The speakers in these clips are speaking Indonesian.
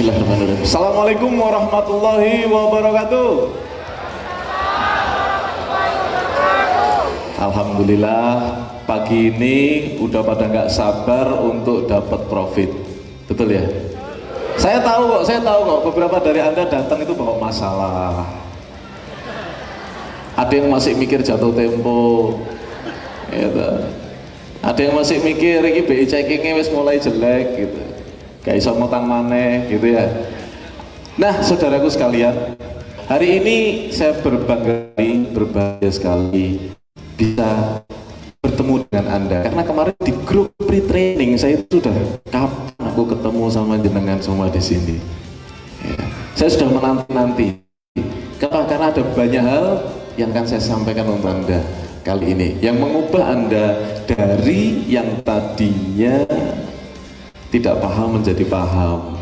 Bismillahirrahmanirrahim. Assalamualaikum warahmatullahi wabarakatuh. Alhamdulillah pagi ini udah pada nggak sabar untuk dapat profit, betul ya? Saya tahu kok beberapa dari Anda datang itu bawa masalah. Ada yang masih mikir jatuh tempo, gitu. Ada yang masih mikir ini BI checkingnya wis mulai jelek gitu. Gak iso ngutang maneh gitu ya. Nah, saudaraku sekalian, hari ini saya berbahagia sekali bisa bertemu dengan Anda karena kemarin di grup pre-training saya sudah kapan aku ketemu sama jenengan semua di sini. Ya, saya sudah menanti-nanti. Kenapa? Karena ada banyak hal yang akan saya sampaikan untuk Anda kali ini yang mengubah Anda dari yang tadinya tidak paham menjadi paham,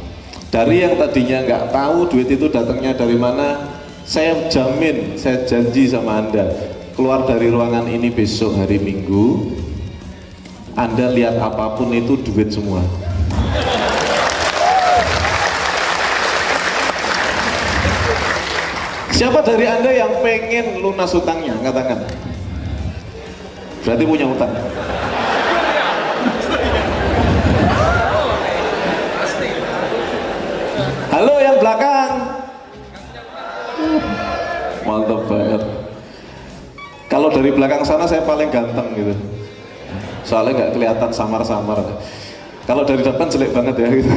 dari yang tadinya nggak tahu duit itu datangnya dari mana. Saya jamin, saya janji sama Anda, keluar dari ruangan ini besok hari Minggu, Anda lihat apapun itu duit semua. Siapa dari Anda yang pengen lunas hutangnya? Angkat tangan. Berarti punya hutang. Halo yang belakang. Mantap banget. Kalau dari belakang sana saya paling ganteng gitu. Soalnya nggak kelihatan samar-samar. Kalau dari depan jelek banget ya gitu.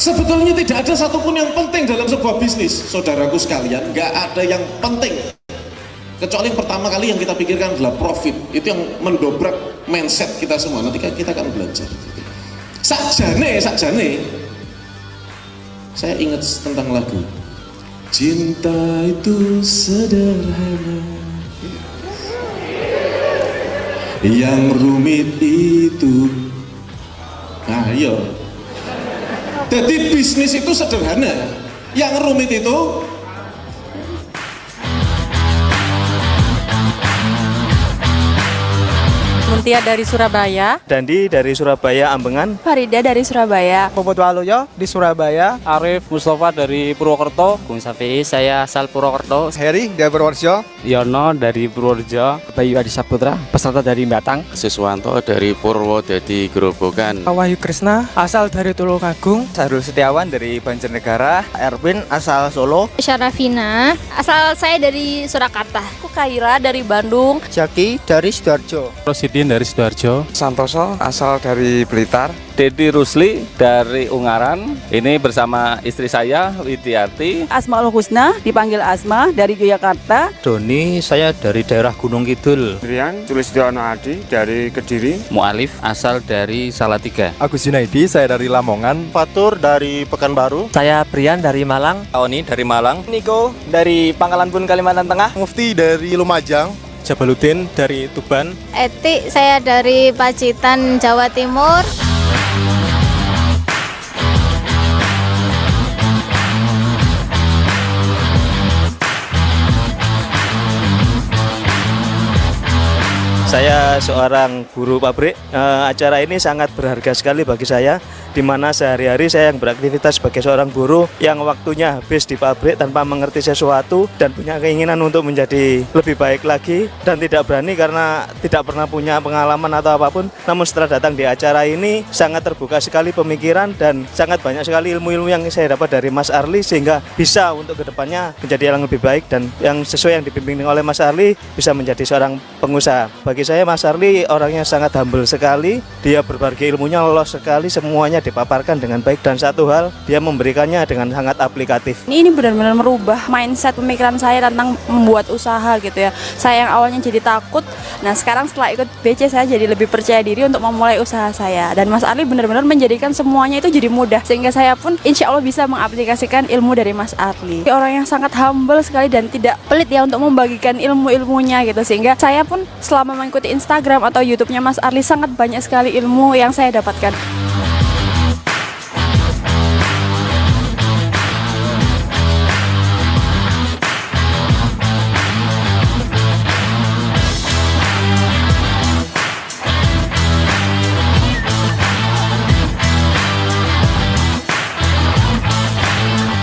Sebetulnya tidak ada satupun yang penting dalam sebuah bisnis, saudaraku sekalian. Nggak ada yang penting kecuali yang pertama kali yang kita pikirkan adalah profit. Itu yang mendobrak mindset kita semua. Nanti kita akan belajar. Sakjane saya ingat tentang lagu cinta itu sederhana, yang rumit itu ayo. Jadi bisnis itu sederhana, yang rumit itu Muntia dari Surabaya, Dandi dari Surabaya Ambengan, Farida dari Surabaya, Popot Waluyo di Surabaya, Arif Mustafa dari Purwokerto, Bung Safi, saya asal Purwokerto, Heri dari Purworejo, Yono dari Purworejo, Bayu Adi Saputra, peserta dari Batang, Siswanto dari Purwodadi Grobogan, Wahyu Krisna asal dari Tulungagung, Sarul Setiawan dari Banjarnegara, Erwin asal Solo, Syarafina asal saya dari Surakarta, Kaira dari Bandung, Jaki dari Sidoarjo, Rosidin dari Sidoarjo, Santoso asal dari Blitar, Dedi Rusli dari Ungaran. Ini bersama istri saya Widiarti. Asmaul Husna dipanggil Asma dari Yogyakarta. Doni, saya dari daerah Gunung Kidul. Rian Sulistiono Adi dari Kediri. Mu'alif asal dari Salatiga. Agus Junaidi, saya dari Lamongan. Fatur dari Pekanbaru. Saya Brian dari Malang. Oni dari Malang. Niko dari Pangkalan Bun Kalimantan Tengah. Mufti dari Lumajang. Jabaluddin dari Tuban. Eti, saya dari Pacitan, Jawa Timur. Saya seorang buruh pabrik. Acara ini sangat berharga sekali bagi saya, di mana sehari-hari saya yang beraktivitas sebagai seorang buruh yang waktunya habis di pabrik tanpa mengerti sesuatu dan punya keinginan untuk menjadi lebih baik lagi dan tidak berani karena tidak pernah punya pengalaman atau apapun. Namun setelah datang di acara ini sangat terbuka sekali pemikiran dan sangat banyak sekali ilmu-ilmu yang saya dapat dari Mas Arli, sehingga bisa untuk kedepannya menjadi yang lebih baik dan yang sesuai yang dibimbing oleh Mas Arli bisa menjadi seorang pengusaha. Bagi bagi saya Mas Arli orangnya sangat humble sekali. Dia berbagi ilmunya lolos sekali, semuanya dipaparkan dengan baik, dan satu hal dia memberikannya dengan sangat aplikatif. Ini benar-benar merubah mindset pemikiran saya tentang membuat usaha gitu ya. Saya yang awalnya jadi takut, nah sekarang setelah ikut BC saya jadi lebih percaya diri untuk memulai usaha saya. Dan Mas Arli benar-benar menjadikan semuanya itu jadi mudah, sehingga saya pun insya Allah bisa mengaplikasikan ilmu dari Mas Arli. Orang yang sangat humble sekali dan tidak pelit ya untuk membagikan ilmu-ilmunya gitu, sehingga saya pun selama mengikuti Instagram atau YouTube-nya Mas Arli sangat banyak sekali ilmu yang saya dapatkan.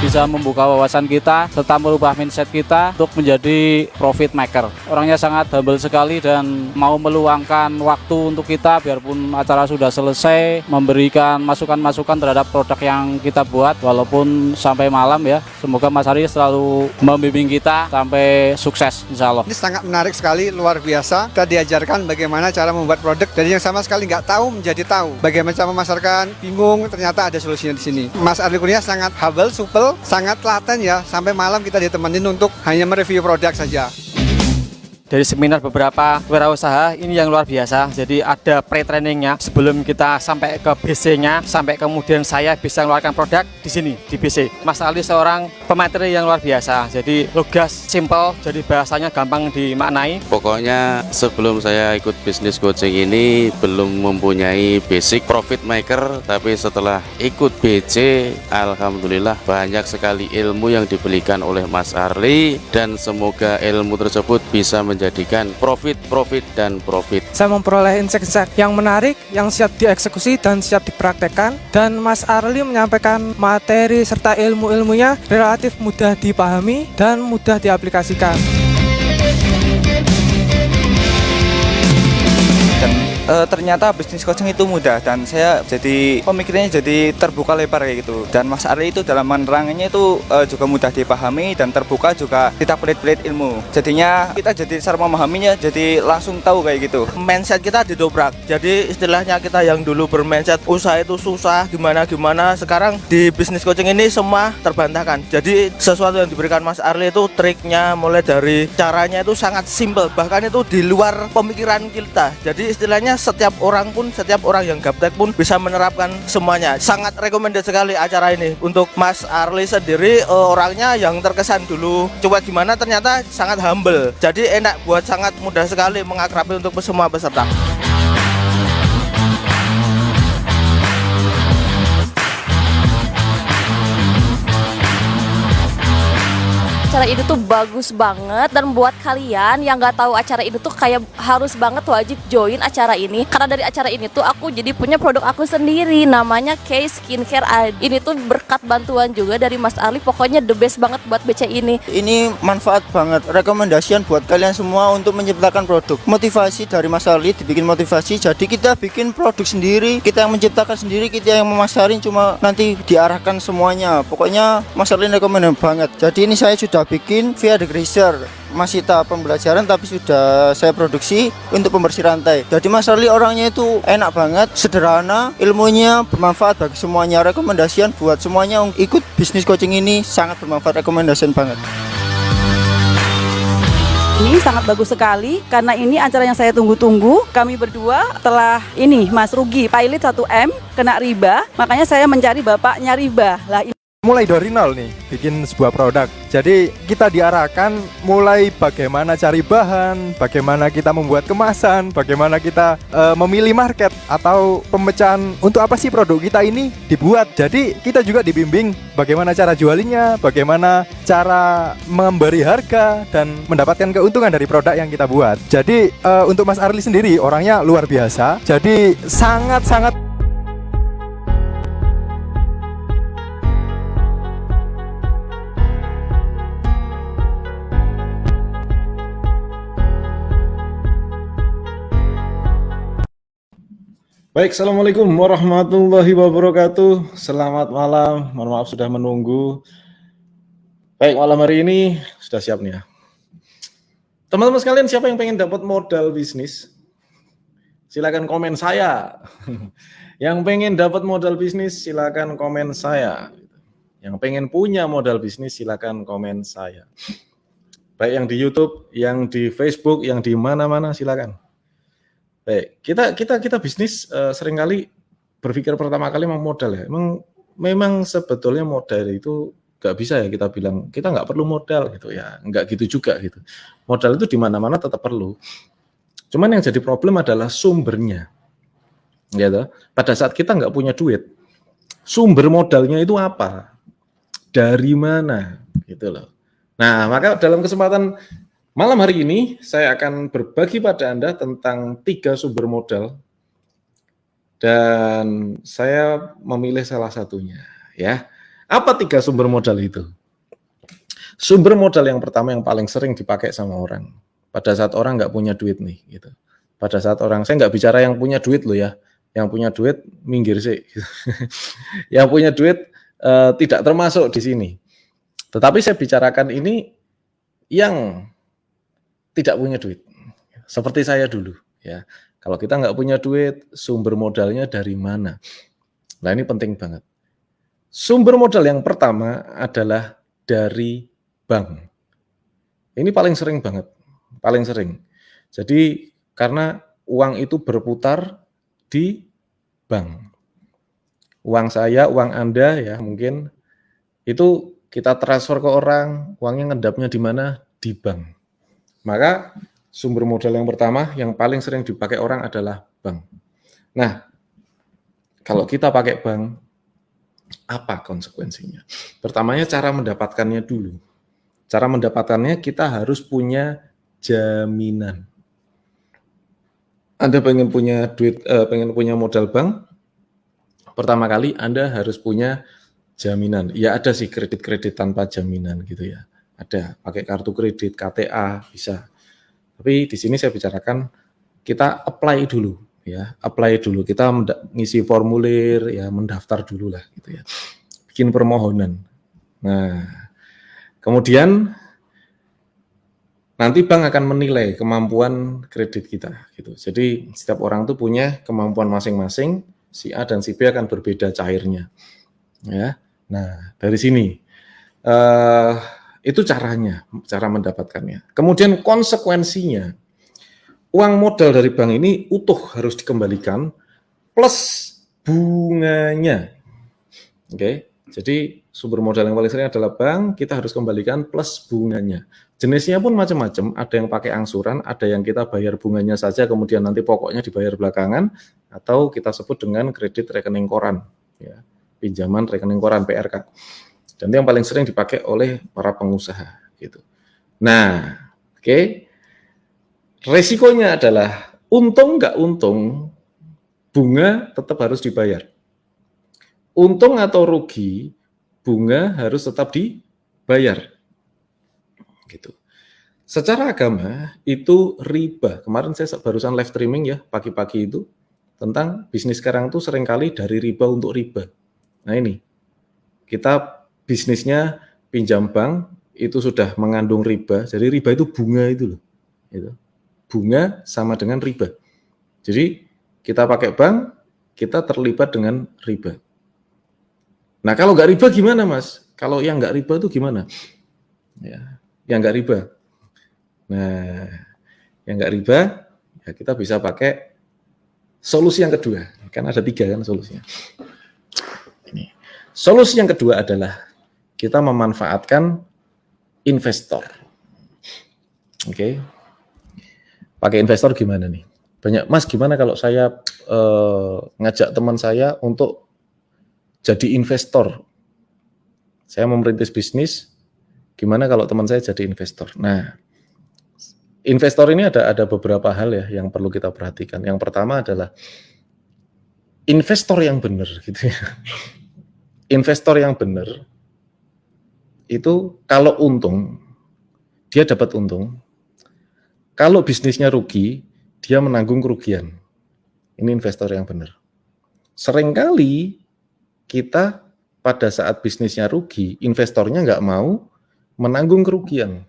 Bisa membuka wawasan kita serta merubah mindset kita untuk menjadi profit maker. Orangnya sangat humble sekali dan mau meluangkan waktu untuk kita biarpun acara sudah selesai, memberikan masukan-masukan terhadap produk yang kita buat walaupun sampai malam ya. Semoga Mas Arli selalu membimbing kita sampai sukses insya Allah. Ini sangat menarik sekali, luar biasa. Kita diajarkan bagaimana cara membuat produk dari yang sama sekali nggak tahu menjadi tahu. Bagaimana cara memasarkan, bingung, ternyata ada solusinya di sini. Mas Arli Kurnia sangat humble, supel, sangat telaten ya, sampai malam kita ditemenin untuk hanya mereview produk saja. Dari seminar beberapa wirausaha ini yang luar biasa. Jadi ada pre-trainingnya sebelum kita sampai ke BC-nya, sampai kemudian saya bisa mengeluarkan produk di sini di BC. Mas Arli seorang pemateri yang luar biasa. Jadi lugas, simple, jadi bahasanya gampang dimaknai. Pokoknya sebelum saya ikut bisnis coaching ini belum mempunyai basic profit maker, tapi setelah ikut BC, alhamdulillah banyak sekali ilmu yang diberikan oleh Mas Arli, dan semoga ilmu tersebut bisa menjadikan profit. Saya memperoleh insight yang menarik, yang siap dieksekusi dan siap dipraktekkan. Dan Mas Arli menyampaikan materi serta ilmu-ilmunya relatif mudah dipahami dan mudah diaplikasikan. Ternyata bisnis coaching itu mudah, dan saya jadi pemikirannya jadi terbuka lebar kayak gitu. Dan Mas Arli itu dalam menerangannya itu juga mudah dipahami dan terbuka, juga tidak pelit-pelit ilmu. Jadinya kita jadi cara memahaminya jadi langsung tahu kayak gitu. Mindset kita didobrak. Jadi istilahnya kita yang dulu bermindset usaha itu susah gimana-gimana, sekarang di bisnis coaching ini semua terbantahkan. Jadi sesuatu yang diberikan Mas Arli itu triknya mulai dari caranya itu sangat simple, bahkan itu di luar pemikiran kita. Jadi istilahnya setiap orang yang gaptek pun bisa menerapkan semuanya. Sangat recommended sekali acara ini untuk Mas Arli sendiri. Orangnya yang terkesan dulu coba gimana, ternyata sangat humble. Jadi enak buat, sangat mudah sekali mengakrabi untuk semua peserta. Acara ini tuh bagus banget, dan buat kalian yang nggak tahu acara ini tuh kayak harus banget wajib join acara ini, karena dari acara ini tuh aku jadi punya produk aku sendiri namanya K Skincare ID. Ini tuh berkat bantuan juga dari Mas Arli, pokoknya the best banget buat BC ini. Ini manfaat banget, rekomendasian buat kalian semua untuk menciptakan produk. Motivasi dari Mas Arli dibikin motivasi, jadi kita bikin produk sendiri, kita yang menciptakan sendiri, kita yang memasarin, cuma nanti diarahkan semuanya. Pokoknya Mas Arli rekomend banget. Jadi ini saya sudah bikin via degreaser, masih tahap pembelajaran tapi sudah saya produksi untuk pembersih rantai. Jadi Mas Arli orangnya itu enak banget, sederhana, ilmunya bermanfaat bagi semuanya. Rekomendasian buat semuanya ikut bisnis coaching ini, sangat bermanfaat, rekomendasian banget. Ini sangat bagus sekali karena ini acara yang saya tunggu-tunggu. Kami berdua telah ini Mas Rugi pilot 1M kena riba, makanya saya mencari bapaknya riba. Lah ini Mulai dari nol nih, bikin sebuah produk. Jadi kita diarahkan mulai bagaimana cari bahan, bagaimana kita membuat kemasan, bagaimana kita memilih market atau pemecahan untuk apa sih produk kita ini dibuat. Jadi kita juga dibimbing bagaimana cara jualinya, bagaimana cara memberi harga dan mendapatkan keuntungan dari produk yang kita buat. Jadi untuk Mas Arli sendiri orangnya luar biasa. Jadi sangat-sangat Baik, Assalamualaikum warahmatullahi wabarakatuh. Selamat malam, mohon maaf sudah menunggu. Baik, malam hari ini sudah siap nih ya. Teman-teman sekalian, siapa yang pengen dapat modal bisnis? silakan komen saya. Yang pengen dapat modal bisnis, silakan komen saya. Yang pengen punya modal bisnis, silakan komen saya. Baik yang di YouTube, yang di Facebook, yang di mana-mana, silakan. Baik, kita bisnis seringkali berpikir pertama kali memang modal ya. Memang sebetulnya modal itu nggak bisa ya kita bilang kita nggak perlu modal gitu ya, nggak gitu juga gitu. Modal itu di mana-mana tetap perlu. Cuman yang jadi problem adalah sumbernya. Gitu. Pada saat kita nggak punya duit, sumber modalnya itu apa? Dari mana? Gitu loh. Nah, maka dalam kesempatan malam hari ini saya akan berbagi pada Anda tentang 3 sumber modal dan saya memilih salah satunya ya. Apa 3 sumber modal itu? Sumber modal yang pertama yang paling sering dipakai sama orang pada saat orang nggak punya duit nih gitu. Pada saat orang, saya nggak bicara yang punya duit loh ya. Yang punya duit minggir sih. Yang punya duit tidak termasuk di sini. Tetapi saya bicarakan ini yang tidak punya duit. Seperti saya dulu ya. Kalau kita nggak punya duit, sumber modalnya dari mana? Nah, ini penting banget. Sumber modal yang pertama adalah dari bank. Ini paling sering banget, paling sering. Jadi karena uang itu berputar di bank. Uang saya, uang Anda ya mungkin itu kita transfer ke orang, uangnya ngedapnya di mana? Di bank. Maka sumber modal yang pertama yang paling sering dipakai orang adalah bank. Nah, kalau kita pakai bank, apa konsekuensinya? Pertamanya cara mendapatkannya dulu. Cara mendapatkannya kita harus punya jaminan. Anda pengen punya duit, pengen punya modal bank, pertama kali Anda harus punya jaminan. Ya ada sih kredit-kredit tanpa jaminan gitu ya. Ada, pakai kartu kredit, KTA bisa. Tapi di sini saya bicarakan kita apply dulu ya, apply dulu. Kita ngisi formulir ya, mendaftar dulu lah gitu ya. Bikin permohonan. Nah, kemudian nanti bank akan menilai kemampuan kredit kita gitu. Jadi setiap orang tuh punya kemampuan masing-masing, si A dan si B akan berbeda cairnya. Ya. Nah, dari sini itu caranya, cara mendapatkannya. Kemudian konsekuensinya, uang modal dari bank ini utuh harus dikembalikan plus bunganya. Oke, jadi sumber modal yang paling sering adalah bank, kita harus kembalikan plus bunganya. Jenisnya pun macam-macam, ada yang pakai angsuran, ada yang kita bayar bunganya saja, kemudian nanti pokoknya dibayar belakangan, atau kita sebut dengan kredit rekening koran, ya, pinjaman rekening koran PRK. Dan itu yang paling sering dipakai oleh para pengusaha gitu. Nah, oke. Resikonya adalah untung nggak untung, bunga tetap harus dibayar. Untung atau rugi, bunga harus tetap dibayar. Gitu. Secara agama itu riba. Kemarin saya barusan live streaming ya pagi-pagi itu tentang bisnis sekarang tuh seringkali dari riba untuk riba. Nah ini kita bisnisnya pinjam bank itu sudah mengandung riba. Jadi riba itu bunga itu loh. Gitu. Bunga sama dengan riba. Jadi kita pakai bank, kita terlibat dengan riba. Nah kalau nggak riba gimana mas? Kalau yang nggak riba itu gimana? Ya, yang nggak riba. Nah, yang nggak riba, ya kita bisa pakai solusi yang kedua. Kan ada 3 kan solusinya. Ini. Solusi yang kedua adalah kita memanfaatkan investor. Oke. Pakai investor gimana nih? Banyak, mas gimana kalau saya ngajak teman saya untuk jadi investor? Saya mau merintis bisnis, gimana kalau teman saya jadi investor? Nah, investor ini ada beberapa hal ya yang perlu kita perhatikan. Yang pertama adalah investor yang benar gitu ya. Investor yang benar itu kalau untung, dia dapat untung. Kalau bisnisnya rugi, dia menanggung kerugian. Ini investor yang benar. Seringkali kita pada saat bisnisnya rugi, investornya nggak mau menanggung kerugian.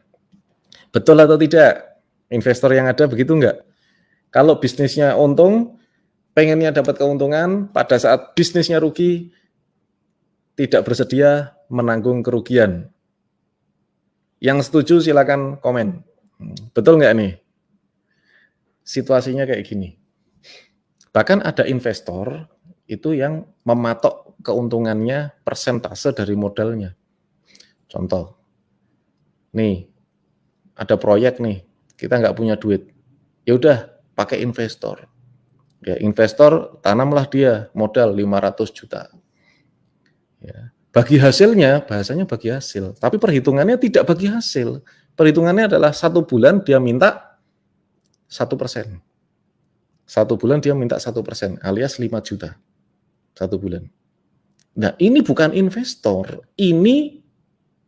Betul atau tidak? Investor yang ada begitu nggak? Kalau bisnisnya untung, pengennya dapat keuntungan, pada saat bisnisnya rugi, tidak bersedia menanggung kerugian. Yang setuju silakan komen. Betul nggak nih? Situasinya kayak gini. Bahkan ada investor itu yang mematok keuntungannya persentase dari modalnya. Contoh, nih ada proyek nih, kita nggak punya duit, ya udah pakai investor. Ya, investor tanamlah dia modal 500 juta. Ya, bagi hasilnya, bahasanya bagi hasil, tapi perhitungannya tidak bagi hasil. Perhitungannya adalah 1 bulan dia minta 1%. 1 bulan dia minta 1%, alias 5 juta. 1 bulan. Nah, ini bukan investor, ini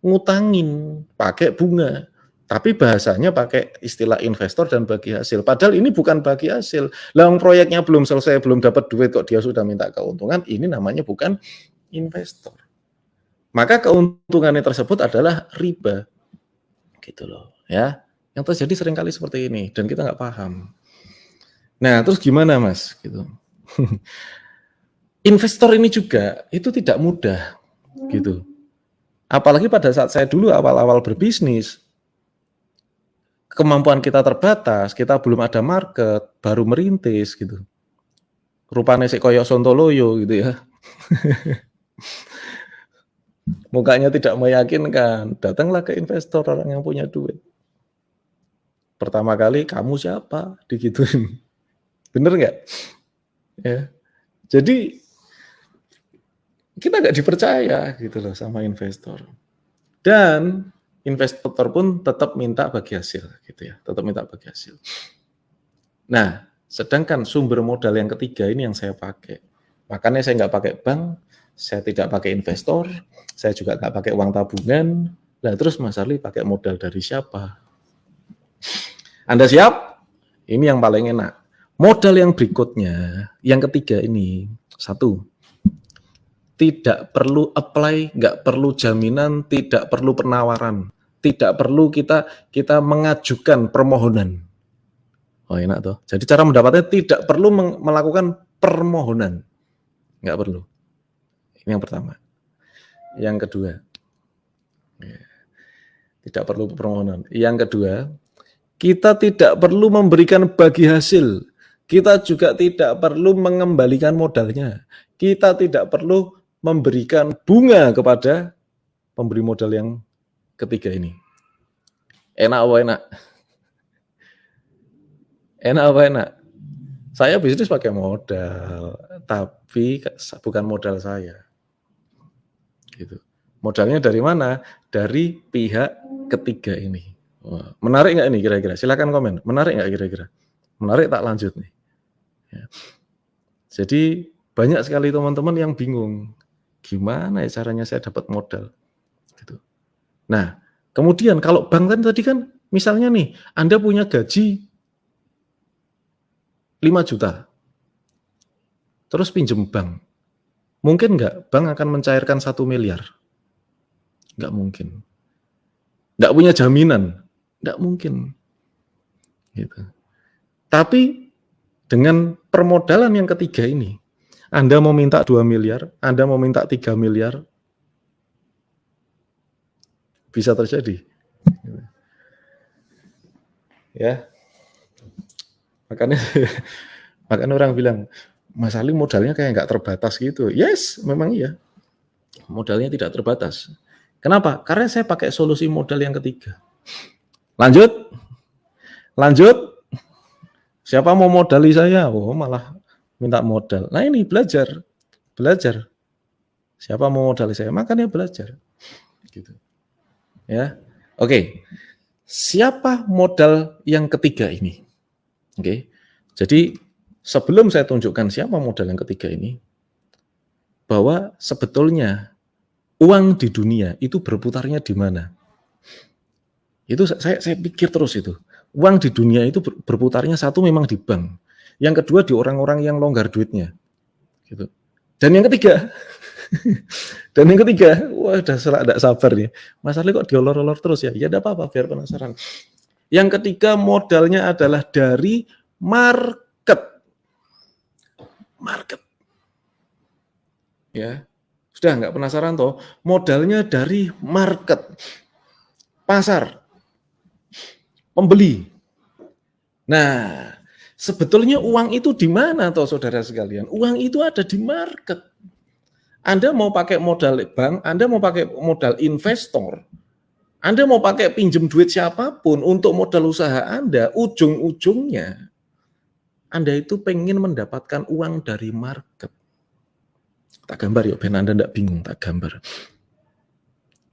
ngutangin pakai bunga, tapi bahasanya pakai istilah investor dan bagi hasil. Padahal ini bukan bagi hasil. Lah proyeknya belum selesai, belum dapat duit kok dia sudah minta keuntungan, ini namanya bukan investor. Maka keuntungannya tersebut adalah riba. Gitu loh, ya. Yang terjadi seringkali seperti ini dan kita nggak paham. Nah, terus gimana, Mas? Gitu. Investor ini juga itu tidak mudah, gitu. Apalagi pada saat saya dulu awal-awal berbisnis, kemampuan kita terbatas, kita belum ada market, baru merintis gitu. Rupanya si koyo sontoloyo gitu ya. Mukanya tidak meyakinkan, datanglah ke investor orang yang punya duit. Pertama kali, kamu siapa? Digituin. Bener nggak? Ya. Jadi kita nggak dipercaya gitu loh sama investor. Dan investor pun tetap minta bagi hasil gitu ya, tetap minta bagi hasil. Nah, sedangkan sumber modal yang ketiga ini yang saya pakai. Makanya saya nggak pakai bank, saya tidak pakai investor, saya juga nggak pakai uang tabungan. Nah, terus Mas Arli pakai modal dari siapa? Anda siap? Ini yang paling enak. Modal yang berikutnya, yang ketiga ini, 1. Tidak perlu apply, nggak perlu jaminan, tidak perlu penawaran, tidak perlu kita mengajukan permohonan. Oh enak tuh. Jadi cara mendapatnya tidak perlu melakukan permohonan, nggak perlu. Ini yang pertama. Yang kedua, tidak perlu permohonan. Yang kedua, kita tidak perlu memberikan bagi hasil. Kita juga tidak perlu mengembalikan modalnya. Kita tidak perlu memberikan bunga kepada pemberi modal yang ketiga ini. Enak apa enak? Enak apa enak? Saya bisnis pakai modal, tapi bukan modal saya. Gitu. Modalnya dari mana? Dari pihak ketiga ini. Wah, menarik nggak ini kira-kira? Silakan komen. Menarik nggak kira-kira? Menarik tak lanjut nih. Ya. Jadi banyak sekali teman-teman yang bingung. Gimana ya caranya saya dapat modal? Gitu. Nah, kemudian kalau bank tadi kan, misalnya nih, Anda punya gaji 5 juta, terus pinjem bank. Mungkin nggak bank akan mencairkan 1 miliar? Nggak mungkin. Nggak punya jaminan? Nggak mungkin. Gitu. Tapi dengan permodalan yang ketiga ini, Anda mau minta 2 miliar, Anda mau minta 3 miliar, bisa terjadi. Ya. Makanya orang bilang, Mas Ali modalnya kayak nggak terbatas gitu. Yes, memang iya. Modalnya tidak terbatas. Kenapa? Karena saya pakai solusi modal yang ketiga. Lanjut. Siapa mau modali saya? Oh, malah minta modal. Nah ini belajar. Siapa mau modali saya? Makanya belajar. Gitu. Ya, oke. Siapa modal yang ketiga ini? Oke. Jadi sebelum saya tunjukkan siapa modal yang ketiga ini, bahwa sebetulnya uang di dunia itu berputarnya di mana? Itu saya pikir terus itu. Uang di dunia itu berputarnya satu memang di bank. Yang kedua di orang-orang yang longgar duitnya, gitu. Dan yang ketiga, wah udah tidak sabar nih. Mas Arli kok diolor-olor terus ya? Ya tidak apa-apa, biar penasaran. Yang ketiga modalnya adalah dari market. Market. Ya, sudah nggak penasaran toh? Modalnya dari market, pasar, pembeli. Nah, sebetulnya uang itu di mana toh saudara sekalian? Uang itu ada di market. Anda mau pakai modal bank, Anda mau pakai modal investor, Anda mau pakai pinjem duit siapapun untuk modal usaha Anda, ujung-ujungnya Anda itu pengen mendapatkan uang dari market. Tak gambar ya, ben Anda enggak bingung, tak gambar.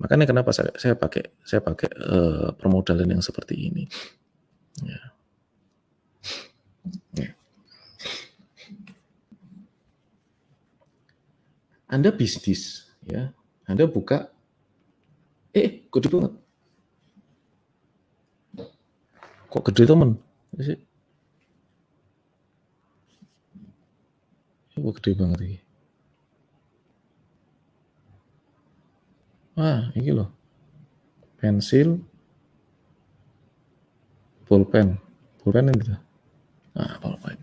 Makanya kenapa saya pakai permodalan yang seperti ini. Ya. Ya. Anda bisnis, ya, Anda buka, gede banget. Kok gede temen? Kok gede banget ini? Wah, ini loh. Pensil, pulpen itu. Pulpen.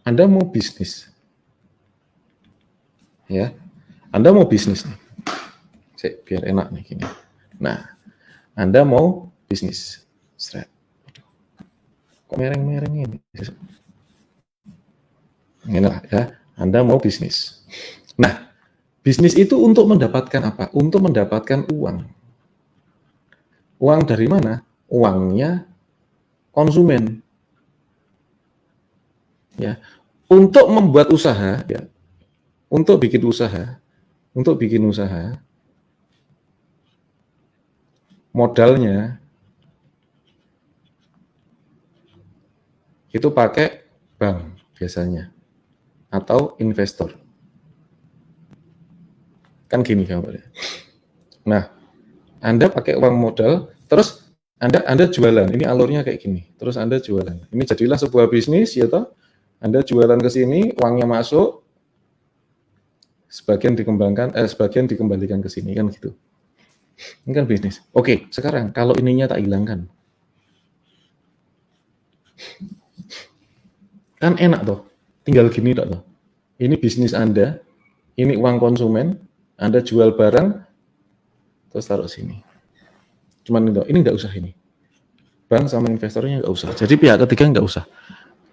Anda mau bisnis. Ya. Anda mau bisnis nih. Biar enak nih gini. Nah, Anda mau bisnis. Kok mereng-mereng ini? Ini lah ya. Anda mau bisnis. Nah, bisnis itu untuk mendapatkan apa? Untuk mendapatkan uang. Uang dari mana? Uangnya konsumen. Ya. Untuk membuat usaha, ya. Untuk bikin usaha, modalnya itu pakai bank biasanya atau investor. Kan gini gambarnya. Nah, Anda pakai uang modal, terus Anda jualan. Ini alurnya kayak gini. Terus Anda jualan. Ini jadilah sebuah bisnis, ya toh. Anda jualan ke sini, uangnya masuk, sebagian dikembalikan ke sini, kan gitu. Ini kan bisnis. Oke, sekarang kalau ininya tak hilangkan, kan enak toh. Tinggal gini toh. Ini bisnis Anda, ini uang konsumen. Anda jual barang, terus taruh sini. Cuman ini nggak usah ini. Bank sama investornya nggak usah. Jadi pihak ketiga nggak usah.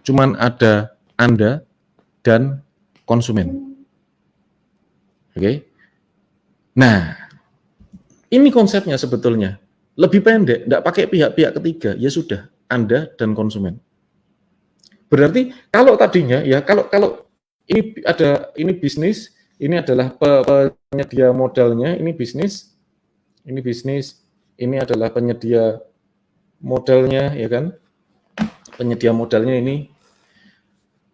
Cuman ada Anda dan konsumen. Oke. Nah, ini konsepnya sebetulnya. Lebih pendek, nggak pakai pihak-pihak ketiga. Ya sudah, Anda dan konsumen. Berarti kalau tadinya, ya kalau ini bisnis, ini adalah penyedia modalnya, ini bisnis, ini adalah penyedia modalnya, ya kan? Penyedia modalnya ini.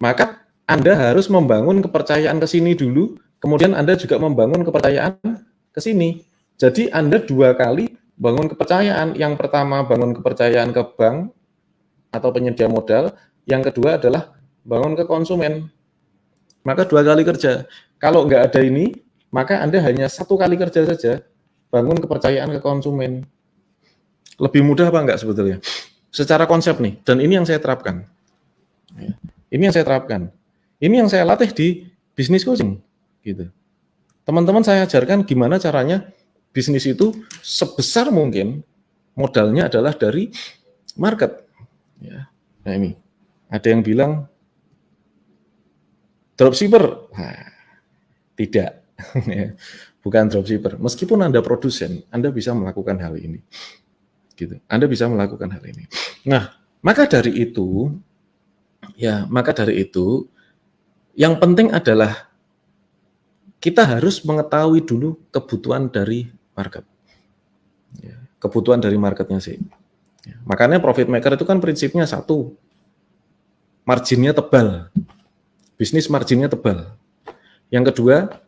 Maka Anda harus membangun kepercayaan ke sini dulu, kemudian Anda juga membangun kepercayaan ke sini. Jadi Anda dua kali bangun kepercayaan. Yang pertama bangun kepercayaan ke bank atau penyedia modal, yang kedua adalah bangun ke konsumen. Maka dua kali kerja. Kalau nggak ada ini, maka Anda hanya satu kali kerja saja, bangun kepercayaan ke konsumen. Lebih mudah apa enggak sebetulnya? Secara konsep nih, dan ini yang saya terapkan. Ini yang saya terapkan. Ini yang saya latih di bisnis coaching. Gitu. Teman-teman saya ajarkan gimana caranya bisnis itu sebesar mungkin modalnya adalah dari market. Ya. Nah ini, ada yang bilang dropshipper. Nah, tidak, bukan dropshipper. Meskipun Anda produsen, Anda bisa melakukan hal ini. Gitu. Anda bisa melakukan hal ini. Nah, maka dari itu, yang penting adalah kita harus mengetahui dulu kebutuhan dari market. Ya, kebutuhan dari marketnya sih. Ya, makanya profit maker itu kan prinsipnya satu, marginnya tebal. Bisnis marginnya tebal. Yang kedua,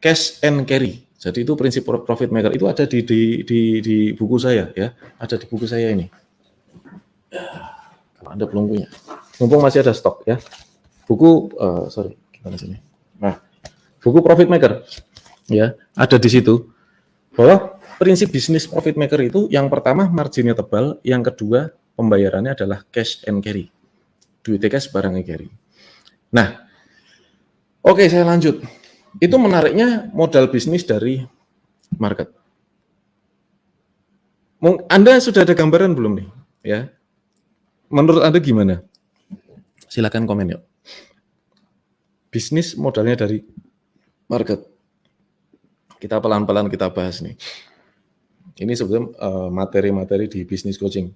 cash and carry. Jadi itu prinsip profit maker itu ada di buku saya, ya, ada di buku saya ini. Kalau Anda belum punya, mumpung masih ada stok, ya. Buku, gimana sini? Nah, buku profit maker, ya, ada di situ. Bahwa prinsip bisnis profit maker itu yang pertama marginnya tebal, yang kedua pembayarannya adalah cash and carry. Duitnya cash, barangnya carry. Nah, oke, saya lanjut. Itu menariknya modal bisnis dari market. Anda sudah ada gambaran belum nih? Ya, menurut Anda gimana? Silakan komen yuk. Bisnis modalnya dari market. Kita pelan-pelan kita bahas nih. Ini sebetulnya materi-materi di bisnis coaching.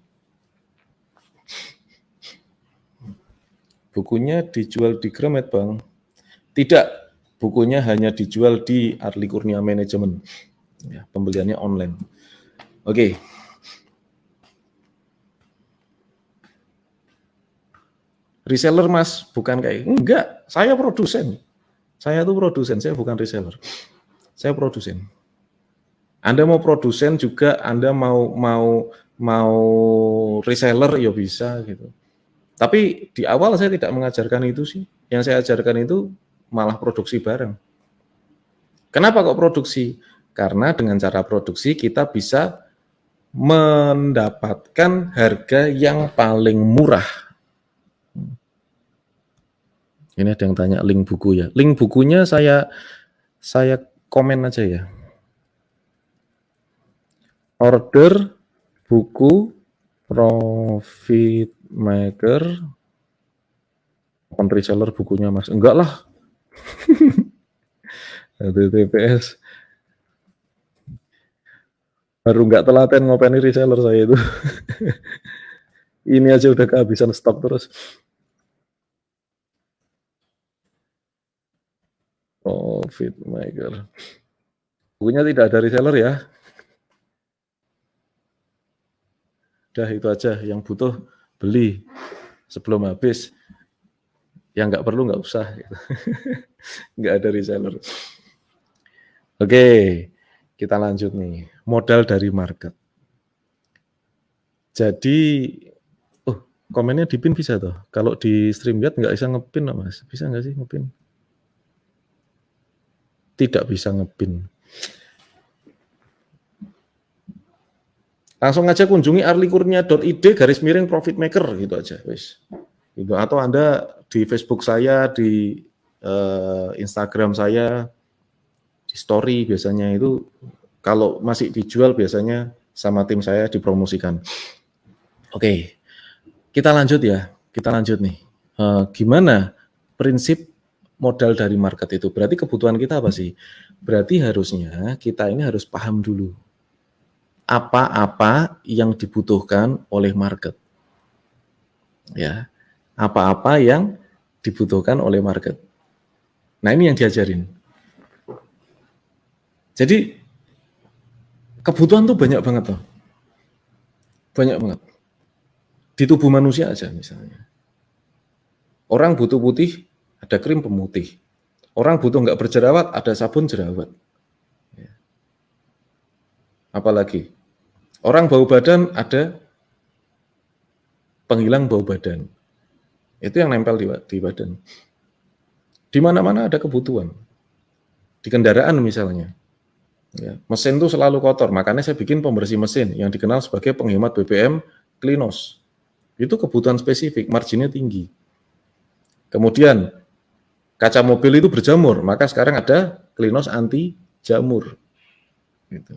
Bukunya dijual di Gramet, Bang. Tidak, bukunya hanya dijual di Arli Kurnia Management. Ya, pembeliannya online. Oke. Reseller, Mas, bukan kayak enggak, saya produsen. Saya tuh produsen, saya bukan reseller. Saya produsen. Anda mau produsen juga, Anda mau reseller ya bisa gitu. Tapi di awal saya tidak mengajarkan itu sih. Yang saya ajarkan itu malah produksi barang. Kenapa kok produksi? Karena dengan cara produksi kita bisa mendapatkan harga yang paling murah. Ini ada yang tanya link buku ya. Link bukunya saya komen aja ya. Order buku Profit Maker, open reseller bukunya Mas. Enggak lah. HTTPS. Baru enggak telaten ngopeni reseller saya itu. Ini aja udah kehabisan stok terus. Profit Maker. Bukunya tidak ada reseller ya. Udah itu aja, yang butuh beli sebelum habis, yang nggak perlu nggak usah, gitu. Nggak ada reseller. Oke, kita lanjut nih, modal dari market. Jadi, komennya dipin bisa tuh, kalau di StreamYard nggak bisa ngepin, Mas, bisa nggak sih ngepin? Tidak bisa ngepin. Langsung aja kunjungi arlikurnia.id/profit maker gitu aja, wis. Gitu. Atau Anda di Facebook saya, di Instagram saya, di story biasanya itu kalau masih dijual biasanya sama tim saya dipromosikan. Oke, kita lanjut ya. Kita lanjut nih. Gimana prinsip modal dari market itu? Berarti kebutuhan kita apa sih? Berarti harusnya kita ini harus paham dulu apa-apa yang dibutuhkan oleh market. Ya, apa-apa yang dibutuhkan oleh market. Nah, ini yang diajarin. Jadi kebutuhan tuh banyak banget loh. Banyak banget. Di tubuh manusia aja misalnya. Orang butuh putih, ada krim pemutih. Orang butuh nggak berjerawat, ada sabun jerawat. Ya. Apalagi orang bau badan, ada penghilang bau badan. Itu yang nempel di badan. Di mana-mana ada kebutuhan. Di kendaraan misalnya. Ya, mesin itu selalu kotor, makanya saya bikin pembersih mesin yang dikenal sebagai penghemat BBM Klinos. Itu kebutuhan spesifik, marginnya tinggi. Kemudian kaca mobil itu berjamur, maka sekarang ada Klinos anti jamur. Gitu.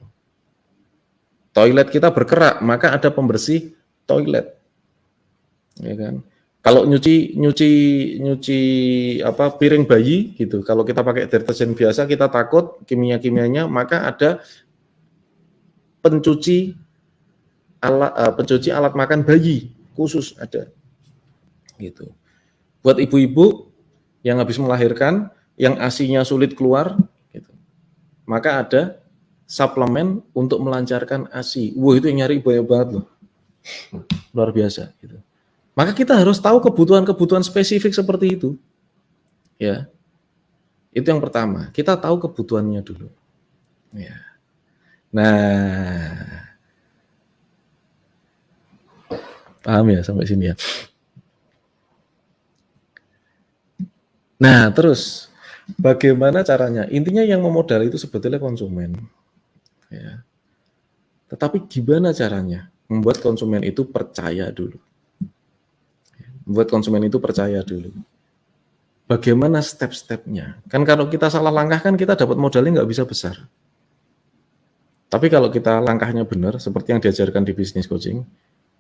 Toilet kita berkerak, maka ada pembersih toilet. Ya kan? Kalau nyuci piring bayi gitu. Kalau kita pakai deterjen biasa kita takut kimia-kimianya, maka ada pencuci alat makan bayi khusus ada. Gitu. Buat ibu-ibu yang habis melahirkan, yang ASI-nya sulit keluar, gitu. Maka ada suplemen untuk melancarkan ASI. Wah, itu yang nyari banyak banget loh. Luar biasa gitu. Maka kita harus tahu kebutuhan-kebutuhan spesifik seperti itu. Ya. Itu yang pertama, kita tahu kebutuhannya dulu. Ya. Nah. Paham ya sampai sini ya. Nah, terus bagaimana caranya? Intinya yang memodal itu sebetulnya konsumen. Ya. Tetapi gimana caranya? membuat konsumen itu percaya dulu. Membuat konsumen itu percaya dulu. Bagaimana step-stepnya? Kan kalau kita salah langkah kan kita dapat modalnya nggak bisa besar. Tapi kalau kita langkahnya benar, seperti yang diajarkan di bisnis coaching,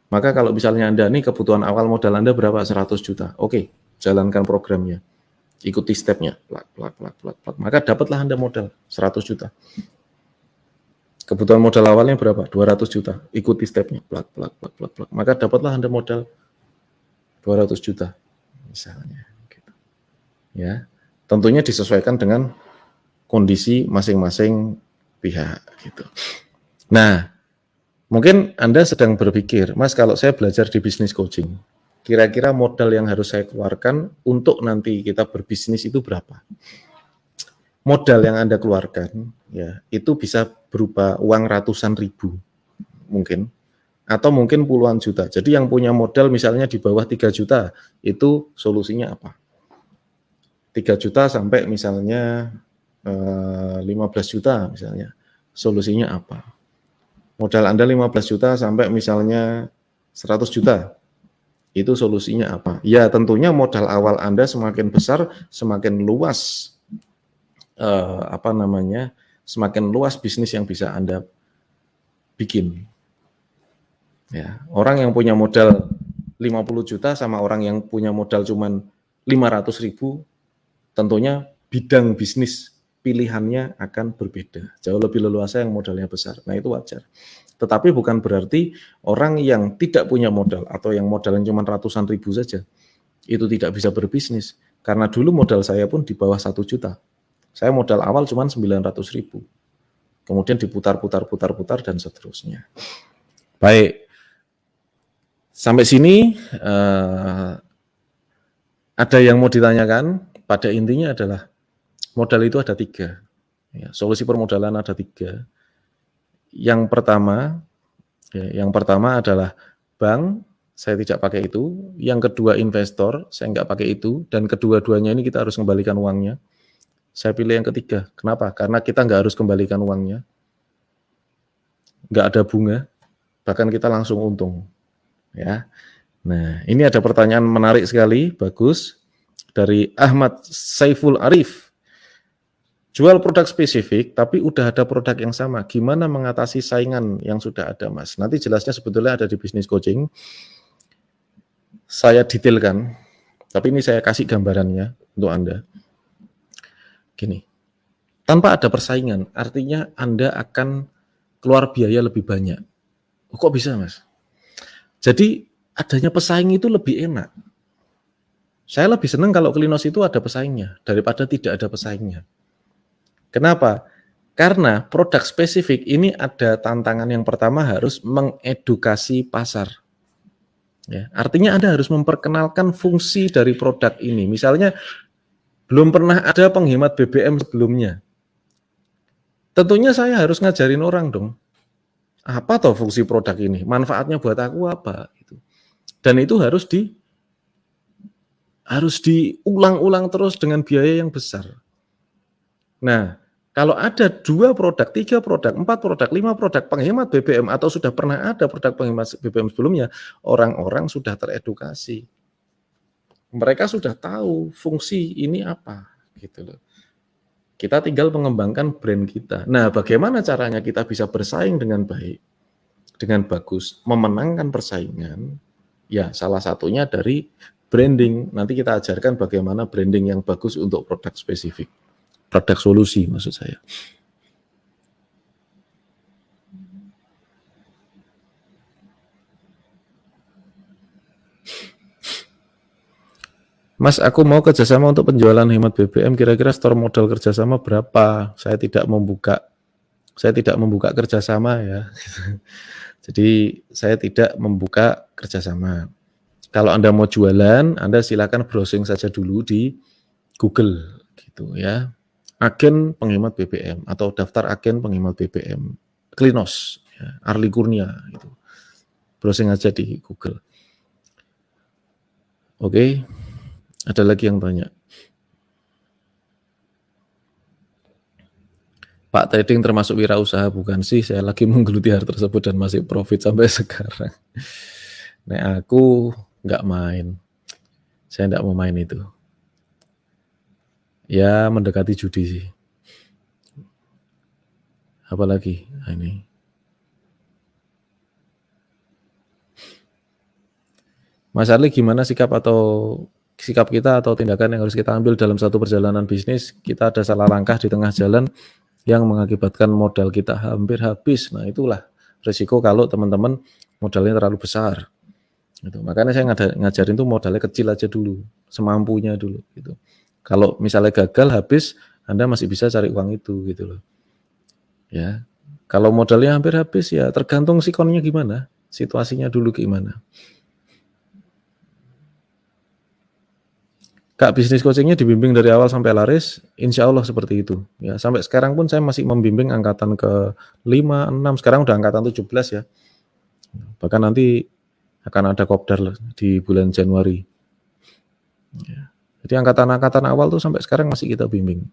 maka kalau misalnya Anda nih kebutuhan awal modal Anda berapa? 100 juta. Oke, jalankan programnya. Ikuti stepnya. Plak, plak, plak, plak, plak. Maka dapatlah Anda modal 100 juta. Kebutuhan modal awalnya berapa? 200 juta. Ikuti stepnya. Plak, plak, plak, plak, plak. Maka dapatlah Anda modal 200 juta. Misalnya. Gitu. Ya, tentunya disesuaikan dengan kondisi masing-masing pihak. Gitu. Nah, mungkin Anda sedang berpikir, Mas, kalau saya belajar di bisnis coaching, kira-kira modal yang harus saya keluarkan untuk nanti kita berbisnis itu berapa? Modal yang Anda keluarkan, ya, itu bisa berupa uang ratusan ribu, mungkin, atau mungkin puluhan juta. Jadi yang punya modal misalnya di bawah 3 juta, itu solusinya apa? 3 juta sampai misalnya 15 juta misalnya, solusinya apa? Modal Anda 15 juta sampai misalnya 100 juta, itu solusinya apa? Ya tentunya modal awal Anda semakin besar, semakin luas semakin luas bisnis yang bisa Anda bikin. Ya, orang yang punya modal 50 juta sama orang yang punya modal cuman 500 ribu, tentunya bidang bisnis pilihannya akan berbeda. Jauh lebih leluasa yang modalnya besar. Nah, itu wajar. Tetapi bukan berarti orang yang tidak punya modal atau yang modalnya cuma ratusan ribu saja, itu tidak bisa berbisnis. Karena dulu modal saya pun di bawah 1 juta. Saya modal awal cuma 900 ribu. Kemudian diputar-putar dan seterusnya. Baik. Sampai sini ada yang mau ditanyakan? Pada intinya adalah modal itu ada 3. Ya, solusi permodalan ada 3. Yang pertama adalah bank, saya tidak pakai itu. Yang kedua investor, saya nggak pakai itu. Dan kedua-duanya ini kita harus kembalikan uangnya. Saya pilih yang ketiga. Kenapa? Karena kita nggak harus kembalikan uangnya. Nggak ada bunga. Bahkan kita langsung untung. Ya. Nah, ini ada pertanyaan menarik sekali, bagus. Dari Ahmad Saiful Arif. Jual produk spesifik, tapi udah ada produk yang sama. Gimana mengatasi saingan yang sudah ada, Mas? Nanti jelasnya sebetulnya ada di bisnis coaching. Saya detailkan, tapi ini saya kasih gambarannya untuk Anda. Gini, tanpa ada persaingan, artinya Anda akan keluar biaya lebih banyak. Oh, kok bisa, Mas? Jadi, adanya pesaing itu lebih enak. Saya lebih senang kalau Klinos itu ada pesaingnya, daripada tidak ada pesaingnya. Kenapa? Karena produk spesifik ini ada tantangan yang pertama harus mengedukasi pasar. Ya, artinya Anda harus memperkenalkan fungsi dari produk ini. Misalnya, belum pernah ada penghemat BBM sebelumnya. Tentunya saya harus ngajarin orang dong. Apa toh fungsi produk ini? Manfaatnya buat aku apa? Dan itu harus diulang-ulang terus dengan biaya yang besar. Nah, kalau ada 2 produk, 3 produk, 4 produk, 5 produk penghemat BBM atau sudah pernah ada produk penghemat BBM sebelumnya, orang-orang sudah teredukasi. Mereka sudah tahu fungsi ini apa, gitu loh. Kita tinggal mengembangkan brand kita. Nah, bagaimana caranya kita bisa bersaing dengan baik, dengan bagus, memenangkan persaingan? Ya, salah satunya dari branding. Nanti kita ajarkan bagaimana branding yang bagus untuk produk spesifik. Produk solusi maksud saya. Mas, aku mau kerjasama untuk penjualan hemat BBM. Kira-kira store modal kerjasama berapa? Saya tidak membuka kerjasama ya. Jadi saya tidak membuka kerjasama. Kalau Anda mau jualan, Anda silakan browsing saja dulu di Google, gitu ya. Agen penghemat BBM atau daftar agen penghemat BBM, Klinos, ya, Arli Kurnia, gitu. Browsing aja di Google. Oke, ada lagi yang tanya. Pak trading termasuk wirausaha bukan sih? Saya lagi menggeluti hal tersebut dan masih profit sampai sekarang. Nek aku nggak main. Saya nggak mau main itu. Ya mendekati judi sih. Apalagi ini. Mas Arli, gimana sikap kita atau tindakan yang harus kita ambil dalam satu perjalanan bisnis? Kita ada salah langkah di tengah jalan yang mengakibatkan modal kita hampir habis. Nah, itulah resiko kalau teman-teman modalnya terlalu besar. Gitu. Makanya saya ngajarin tuh modalnya kecil aja dulu, semampunya dulu. Gitu. Kalau misalnya gagal habis, Anda masih bisa cari uang itu, gitu loh. Ya, kalau modalnya hampir habis ya tergantung sikonnya gimana, situasinya dulu gimana. Kak, bisnis coachingnya dibimbing dari awal sampai laris, insya Allah seperti itu. Ya, sampai sekarang pun saya masih membimbing angkatan ke 5, 6, sekarang udah angkatan 17 ya. Bahkan nanti akan ada kopdar di bulan Januari. Ya. Jadi angkatan-angkatan awal tuh sampai sekarang masih kita bimbing.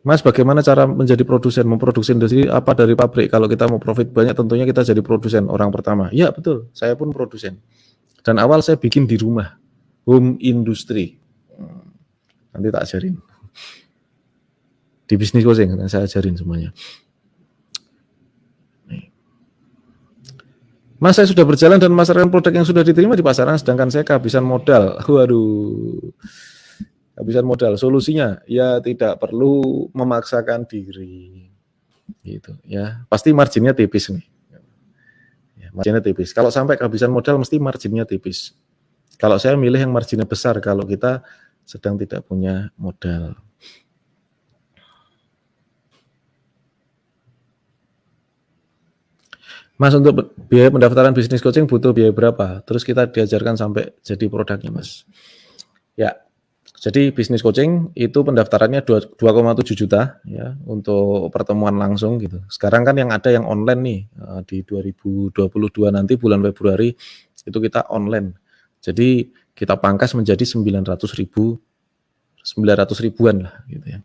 Mas, bagaimana cara menjadi produsen, memproduksi sendiri apa dari pabrik? Kalau kita mau profit banyak, tentunya kita jadi produsen orang pertama. Ya betul, saya pun produsen. Dan awal saya bikin di rumah, home industry. Nanti tak ajarin. Di bisnis coaching, saya ajarin semuanya. Mas, saya sudah berjalan dan memasarkan produk yang sudah diterima di pasaran, sedangkan saya kehabisan modal. Waduh. Kehabisan modal. Solusinya ya tidak perlu memaksakan diri. Gitu ya. Pasti marginnya tipis nih. Ya, marginnya tipis. Kalau sampai kehabisan modal mesti marginnya tipis. Kalau saya milih yang marginnya besar kalau kita sedang tidak punya modal. Mas, untuk biaya pendaftaran bisnis coaching butuh biaya berapa? Terus kita diajarkan sampai jadi produknya, Mas. Ya, jadi bisnis coaching itu pendaftarannya 2,7 juta ya untuk pertemuan langsung gitu. Sekarang kan yang ada yang online nih di 2022 nanti bulan Februari itu kita online. Jadi kita pangkas menjadi 900 ribuan lah gitu ya.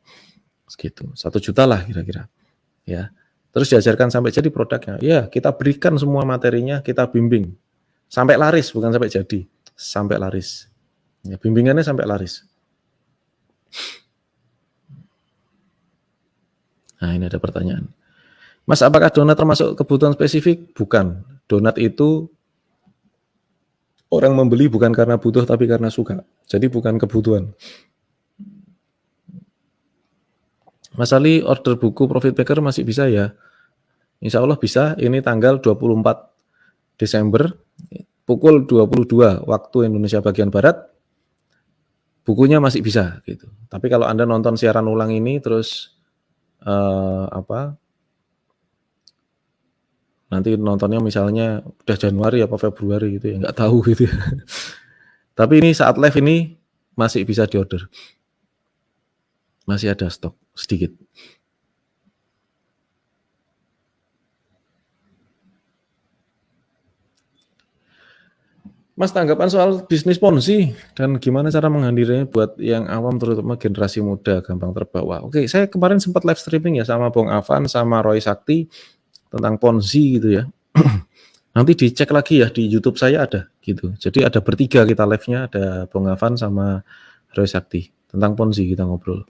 Segitu. 1 juta lah kira-kira. Ya. Terus diajarkan sampai jadi produknya. Ya, kita berikan semua materinya, kita bimbing. Sampai laris, bukan sampai jadi. Sampai laris. Ya, bimbingannya sampai laris. Nah, ini ada pertanyaan. Mas, apakah donat termasuk kebutuhan spesifik? Bukan. Donat itu orang membeli bukan karena butuh, tapi karena suka. Jadi bukan kebutuhan. Mas Ali, order buku Profit Maker masih bisa ya? Insya Allah bisa, ini tanggal 24 Desember, pukul 22 waktu Indonesia bagian Barat, bukunya masih bisa gitu. Tapi kalau Anda nonton siaran ulang ini, terus nanti nontonnya misalnya udah Januari apa Februari gitu ya, nggak tahu gitu ya. Tapi ini saat live ini masih bisa diorder. Masih ada stok sedikit. Mas, tanggapan soal bisnis ponzi dan gimana cara menghindarinya buat yang awam terutama generasi muda gampang terbawa. Oke, saya kemarin sempat live streaming ya sama Bong Avan sama Roy Sakti tentang ponzi gitu ya. Nanti dicek lagi ya di YouTube saya ada gitu. Jadi ada bertiga kita live-nya, ada Bong Avan sama Roy Sakti tentang ponzi kita ngobrol.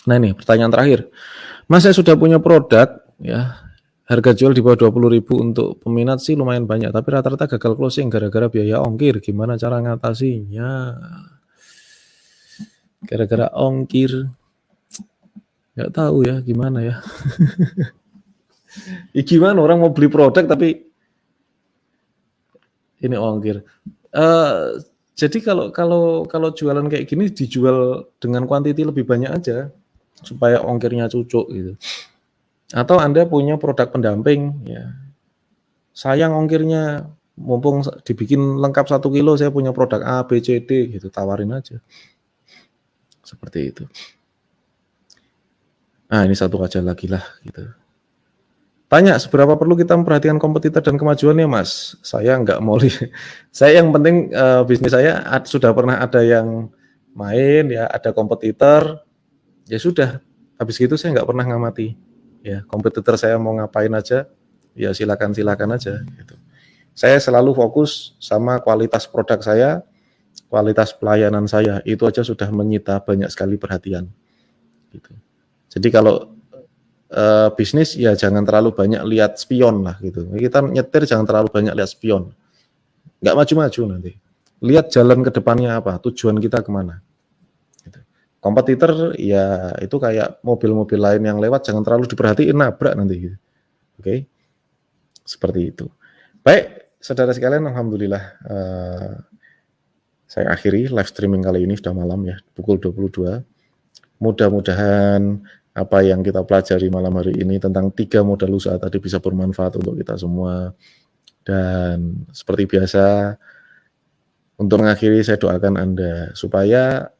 Nah ini pertanyaan terakhir. Mas, saya sudah punya produk ya, harga jual di bawah 20.000 untuk peminat sih lumayan banyak, tapi rata-rata gagal closing gara-gara biaya ongkir. Gimana cara ngatasinya? Gara-gara ongkir, nggak tahu ya gimana ya. Ya gimana orang mau beli produk tapi ini ongkir. Jadi kalau jualan kayak gini dijual dengan kuantiti lebih banyak aja supaya ongkirnya cucuk gitu. Atau Anda punya produk pendamping ya. Sayang ongkirnya, mumpung dibikin lengkap 1 kilo saya punya produk A, B, C, D gitu, tawarin aja. Seperti itu. Nah, ini satu aja lagi lah gitu. Tanya seberapa perlu kita memperhatikan kompetitor dan kemajuannya, Mas? Saya nggak mau saya yang penting bisnis saya sudah pernah ada yang main ya, ada kompetitor, ya sudah. Habis itu saya nggak pernah ngamati. Ya, kompetitor saya mau ngapain aja, ya silakan aja. Gitu. Saya selalu fokus sama kualitas produk saya, kualitas pelayanan saya. Itu aja sudah menyita banyak sekali perhatian. Gitu. Jadi kalau bisnis ya jangan terlalu banyak lihat spion lah gitu. Kita nyetir jangan terlalu banyak lihat spion. Nggak maju-maju nanti. Lihat jalan ke depannya apa, tujuan kita kemana. Gitu. Kompetitor ya itu kayak mobil-mobil lain yang lewat, jangan terlalu diperhatiin, nabrak nanti. Gitu. Oke, seperti itu. Baik, saudara sekalian, alhamdulillah saya akhiri live streaming kali ini, sudah malam ya, pukul 22. Mudah-mudahan apa yang kita pelajari malam hari ini tentang 3 modal usaha tadi bisa bermanfaat untuk kita semua. Dan seperti biasa, untuk mengakhiri saya doakan Anda supaya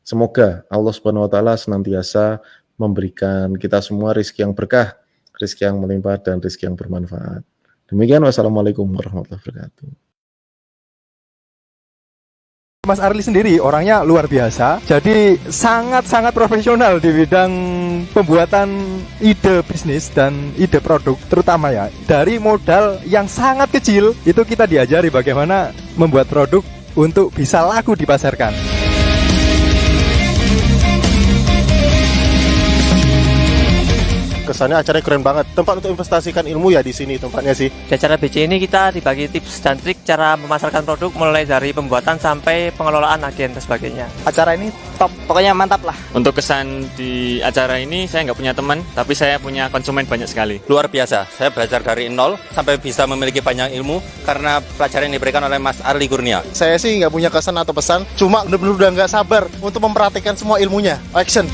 semoga Allah Subhanahu wa taala senantiasa memberikan kita semua rezeki yang berkah, rezeki yang melimpah dan rezeki yang bermanfaat. Demikian, wassalamualaikum warahmatullahi wabarakatuh. Mas Arli sendiri orangnya luar biasa, jadi sangat-sangat profesional di bidang pembuatan ide bisnis dan ide produk, terutama ya dari modal yang sangat kecil itu kita diajari bagaimana membuat produk untuk bisa laku dipasarkan. Kesannya acaranya keren banget. Tempat untuk investasikan ilmu ya di sini tempatnya sih. Di acara BC ini kita dibagi tips dan trik cara memasarkan produk mulai dari pembuatan sampai pengelolaan agen dan sebagainya. Acara ini top, pokoknya mantap lah. Untuk kesan di acara ini saya nggak punya teman, tapi saya punya konsumen banyak sekali. Luar biasa, saya belajar dari nol sampai bisa memiliki banyak ilmu karena pelajaran yang diberikan oleh Mas Arli Kurnia. Saya sih nggak punya kesan atau pesan, cuma benar-benar udah nggak sabar untuk memperhatikan semua ilmunya. Action!